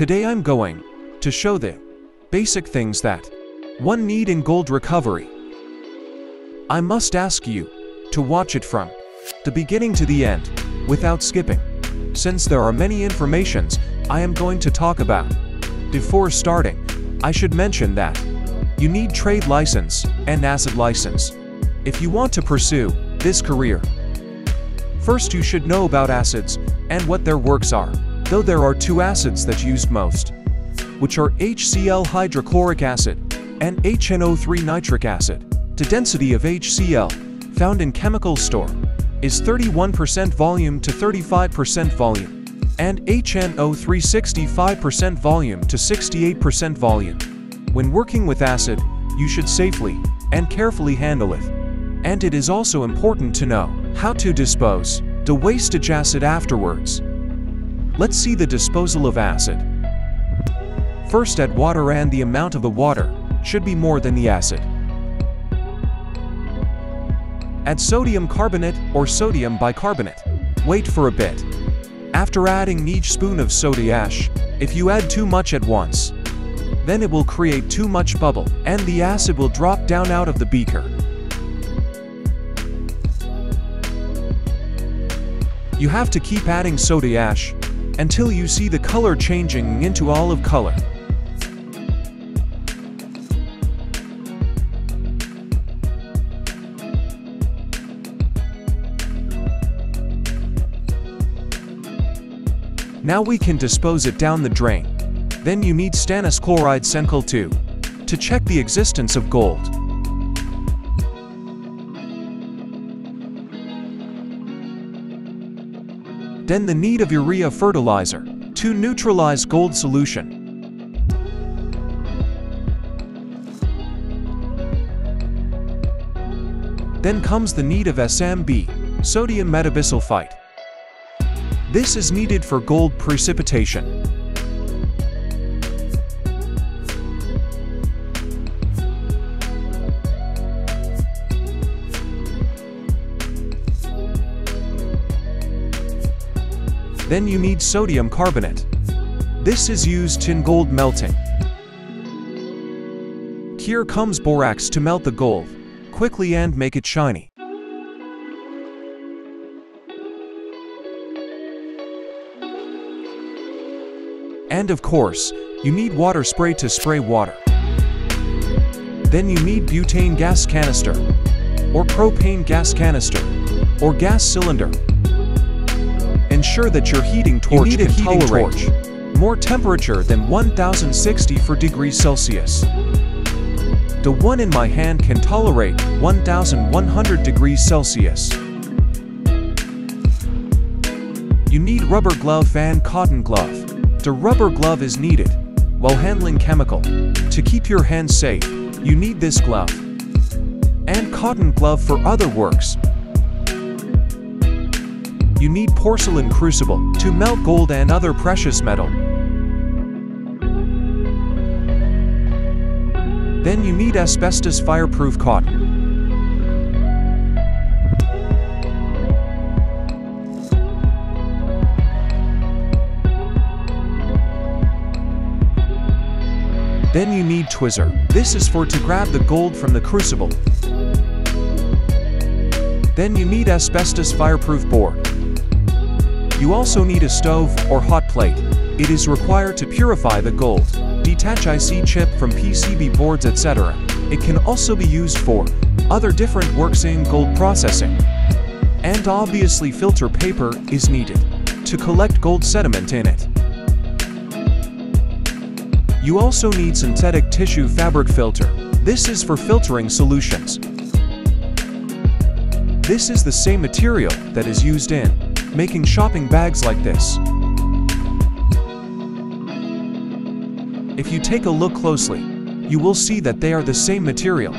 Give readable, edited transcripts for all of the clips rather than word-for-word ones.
Today I'm going to show the basic things that one need in gold recovery. I must ask you to watch it from the beginning to the end without skipping, since there are many informations I am going to talk about. Before starting, I should mention that you need trade license and acid license if you want to pursue this career. First, you should know about acids and what their works are, though there are two acids that used most, which are HCl hydrochloric acid and HNO3 nitric acid. The density of HCl found in chemical store is 31% volume to 35% volume, and HNO3 65% volume to 68% volume. When working with acid, you should safely and carefully handle it. And it is also important to know how to dispose the wastage acid afterwards. Let's see the disposal of acid. First, add water, and the amount of the water should be more than the acid. Add sodium carbonate or sodium bicarbonate. Wait for a bit. After adding each spoon of soda ash, if you add too much at once, then it will create too much bubble and the acid will drop down out of the beaker. You have to keep adding soda ash until you see the color changing into olive color. Now we can dispose it down the drain. Then you need stannous chloride Senkel 2 to check the existence of gold. Then the need of urea fertilizer to neutralize gold solution. Then comes the need of SMB, sodium metabisulfite. This is needed for gold precipitation. Then you need sodium carbonate. This is used in gold melting. Here comes borax to melt the gold quickly and make it shiny. And of course, you need water spray to spray water. Then you need butane gas canister, or propane gas canister, or gas cylinder. Ensure that your heating torch can tolerate more temperature than 1064 degrees Celsius. The one in my hand can tolerate 1100 degrees Celsius. You need rubber glove and cotton glove. The rubber glove is needed while handling chemical. To keep your hands safe, you need this glove. And cotton glove for other works. You need porcelain crucible to melt gold and other precious metal. Then you need asbestos fireproof cotton. Then you need tweezer. This is for to grab the gold from the crucible. Then you need asbestos fireproof board. You also need a stove or hot plate. It is required to purify the gold, detach IC chip from PCB boards, etc. It can also be used for other different works in gold processing. And obviously filter paper is needed to collect gold sediment in it. You also need synthetic tissue fabric filter. This is for filtering solutions. This is the same material that is used in making shopping bags like this. If you take a look closely, you will see that they are the same material.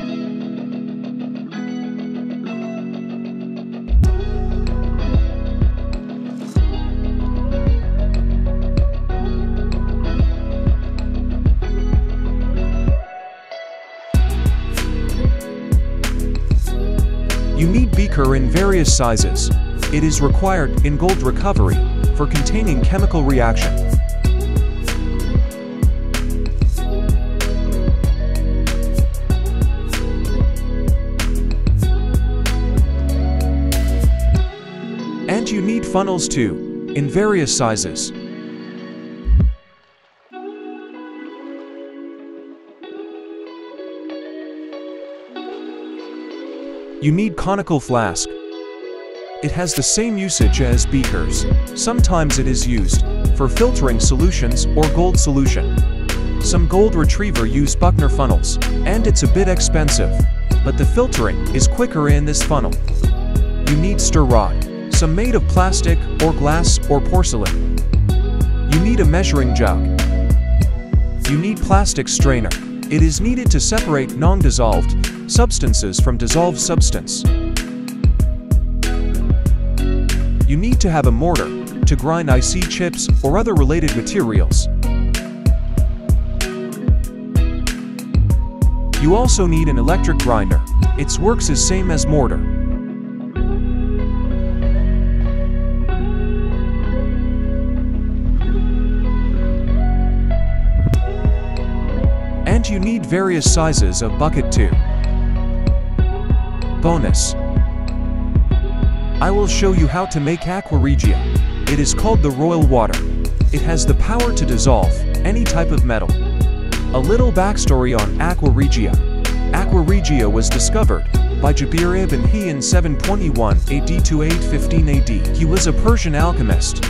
You need beaker in various sizes. It is required in gold recovery for containing chemical reaction. funnels too, in various sizes. You need conical flask. It has the same usage as beakers. Sometimes it is used for filtering solutions or gold solution. Some gold retriever use Buckner funnels, and it's a bit expensive, but the filtering is quicker in this funnel. You need stir rod, some made of plastic or glass or porcelain. You need a measuring jug. You need plastic strainer. It is needed to separate non-dissolved substances from dissolved substance. You need to have a mortar to grind IC chips or other related materials. You also need an electric grinder. Its works is same as mortar. And you need various sizes of bucket too. Bonus. I will show you how to make Aqua Regia. It is called the royal water. It has the power to dissolve any type of metal. A little backstory on Aqua Regia. Aqua Regia was discovered by Jabir ibn He in 721 AD to 815 AD. He was a Persian alchemist.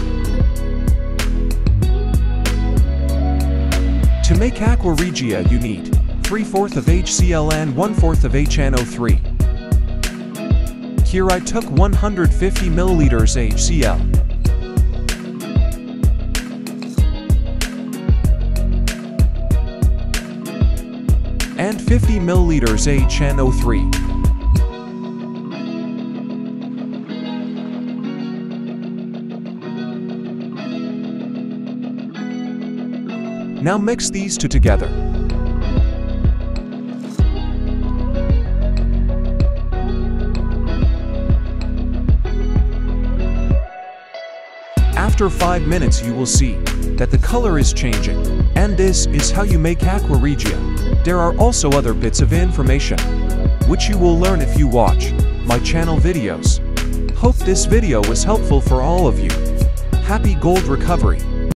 To make Aqua Regia you need 3/4 of HCl and 1/4 of HNO3. Here I took 150 milliliters HCl. And 50 milliliters HNO3. Now mix these two together. After 5 minutes you will see that the color is changing. And this is how you make Aqua Regia. There are also other bits of information, which you will learn if you watch my channel videos. Hope this video was helpful for all of you. Happy gold recovery!